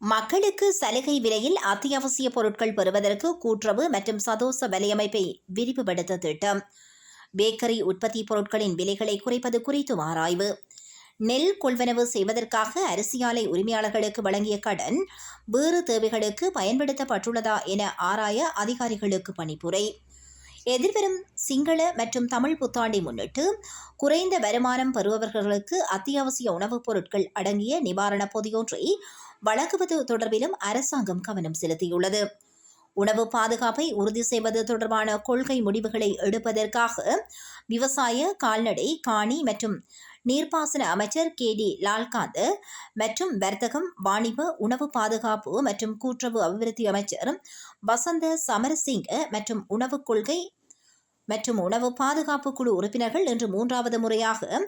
மக்களுக்கு சலுகை விலையில் அத்தியாவசிய பொருட்கள் பெறுவதற்கு கூட்டுறவு மற்றும் சதோச வலையமைப்பை விரிவுபடுத்த திட்டம். பேக்கரி உற்பத்தி பொருட்களின் விலைகளை குறைப்பது குறித்து ஆராய்வு. நெல் கொள்வனவு செய்வதற்காக அரிசி ஆலை உரிமையாளர்களுக்கு வழங்கிய கடன் வேறு தேவைகளுக்கு பயன்படுத்தப்பட்டுள்ளதா என ஆராய அதிகாரிகளுக்கு பணிப்புரை. எதிர்வரும் சிங்கள மற்றும் தமிழ் புத்தாண்டை முன்னிட்டு குறைந்த வருமானம் பெறுபவர்களுக்கு அத்தியாவசிய உணவுப் பொருட்கள் அடங்கிய நிவாரண பொதியொன்றை வழங்குவது தொடர்பிலும் அரசாங்கம் கவனம் செலுத்தியுள்ளது. உணவு பாதுகாப்பை உறுதி செய்வது தொடர்பான கொள்கை முடிவுகளை எடுப்பதற்காக விவசாய, கால்நடை, காணி மற்றும் நீர்ப்பாசன அமைச்சர் KD லால்காந்த் மற்றும் வர்த்தகம், வாணிப, உணவு பாதுகாப்பு மற்றும் கூட்டுறவு அபிவிருத்தி அமைச்சர் வசந்த சமரசிங்க மற்றும் உணவு கொள்கை மற்றும் உணவு பாதுகாப்பு குழு உறுப்பினர்கள் இன்று 3வது முறையாக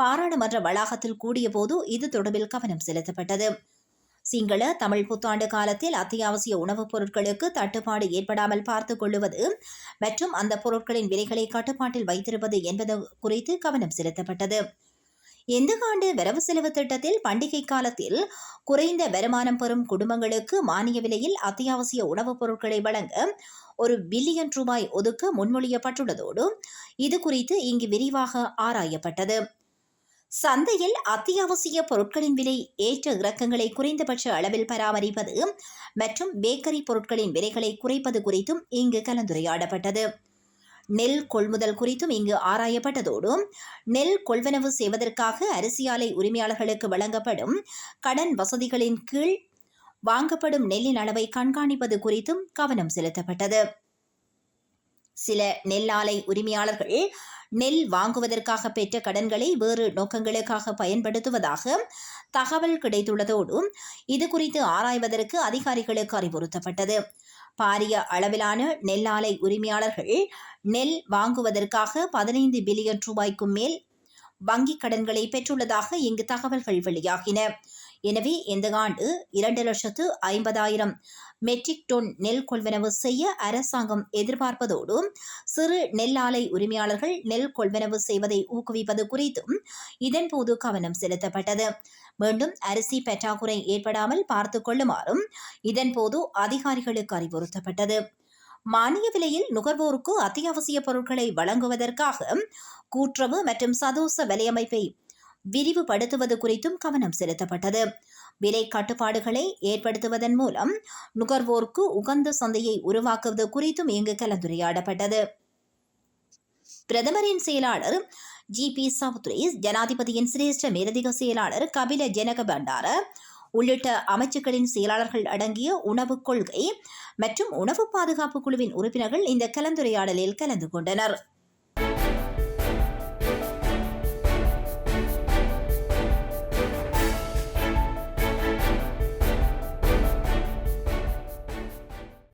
பாராளுமன்ற வளாகத்தில் கூடியபோது இது தொடர்பில் கவனம் செலுத்தப்பட்டது. சிங்கள தமிழ் புத்தாண்டு காலத்தில் அத்தியாவசிய உணவுப் பொருட்களுக்கு தட்டுப்பாடு ஏற்படாமல் பார்த்துக் கொள்ளுவது மற்றும் அந்த பொருட்களின் விலைகளை கட்டுப்பாட்டில் வைத்திருப்பது என்பது குறித்து கவனம் செலுத்தப்பட்டது. இந்த ஆண்டு வரவு செலவு திட்டத்தில் பண்டிகை காலத்தில் குறைந்த வருமானம் பெறும் குடும்பங்களுக்கு மானிய விலையில் அத்தியாவசிய உணவுப் பொருட்களை வழங்க $1 பில்லியன் ஒதுக்க முன்மொழியப்பட்டுள்ளதோடு இது குறித்து இங்கு விரிவாக ஆராயப்பட்டது. சந்தையில் அத்தியாவசிய பொருட்களின் விலை ஏற்ற இறக்கங்களை குறைந்தபட்ச அளவில் பராமரிப்பது மற்றும் பேக்கரி பொருட்களின் விலைகளை குறைப்பது குறித்தும் இங்கு கலந்துரையாடப்பட்டது. நெல் கொள்முதல் குறித்தும் இங்கு ஆராயப்பட்டதோடு நெல் கொள்வனவு செய்வதற்காக அரிசி ஆலை உரிமையாளர்களுக்கு வழங்கப்படும் கடன் வசதிகளின் கீழ் வாங்கப்படும் நெல்லின் அளவை கண்காணிப்பது குறித்தும் கவனம் செலுத்தப்பட்டது. சில நெல் ஆலை உரிமையாளர்கள் நெல் வாங்குவதற்காக பெற்ற கடன்களை வேறு நோக்கங்களுக்காக பயன்படுத்துவதாக தகவல் கிடைத்துள்ளதோடு இது குறித்து ஆராய்வதற்கு அதிகாரிகளுக்கு அறிவுறுத்தப்பட்டது. பாரிய அளவிலான நெல் ஆலை உரிமையாளர்கள் நெல் வாங்குவதற்காக $15 பில்லியன் மேல் வங்கிக் கடன்களை பெற்றுள்ளதாக இங்கு தகவல்கள் வெளியாகின. எனவே இந்த ஆண்டு 2,50,000 மெட்ரிக் டன் நெல் கொள்வனவு செய்ய அரசாங்கம் எதிர்பார்ப்பதோடு சிறு நெல் ஆலை உரிமையாளர்கள் நெல் கொள்வனவு செய்வதை ஊக்குவிப்பது குறித்தும் இதன்போது கவனம் செலுத்தப்பட்டது. மீண்டும் அரிசி பற்றாக்குறை ஏற்படாமல் பார்த்துக் கொள்ளுமாறும் இதன்போது அதிகாரிகளுக்கு அறிவுறுத்தப்பட்டது. மானிய விலையில் நுகர்வோருக்கு அத்தியாவசிய பொருட்களை வழங்குவதற்காக கூட்டுறவு மற்றும் சதோச வலையமைப்பை விரிவுபடுத்துவது குறித்தும் கவனம் செலுத்தப்பட்டது. விலை கட்டுப்பாடுகளை ஏற்படுத்துவதன் மூலம் நுகர்வோருக்கு உகந்த சந்தையை உருவாக்குவது குறித்தும் இங்கு கலந்துரையாடப்பட்டது. பிரதமரின் செயலாளர் GP சவுத்ரேஸ், ஜனாதிபதியின் சிரேஷ்ட மேலதிக செயலாளர் கபில ஜனக பண்டார உள்ளிட்ட அமைச்சுக்களின் செயலாளர்கள் அடங்கிய உணவு கொள்கை மற்றும் உணவு பாதுகாப்பு குழுவின் உறுப்பினர்கள் இந்த கலந்துரையாடலில் கலந்து கொண்டனர்.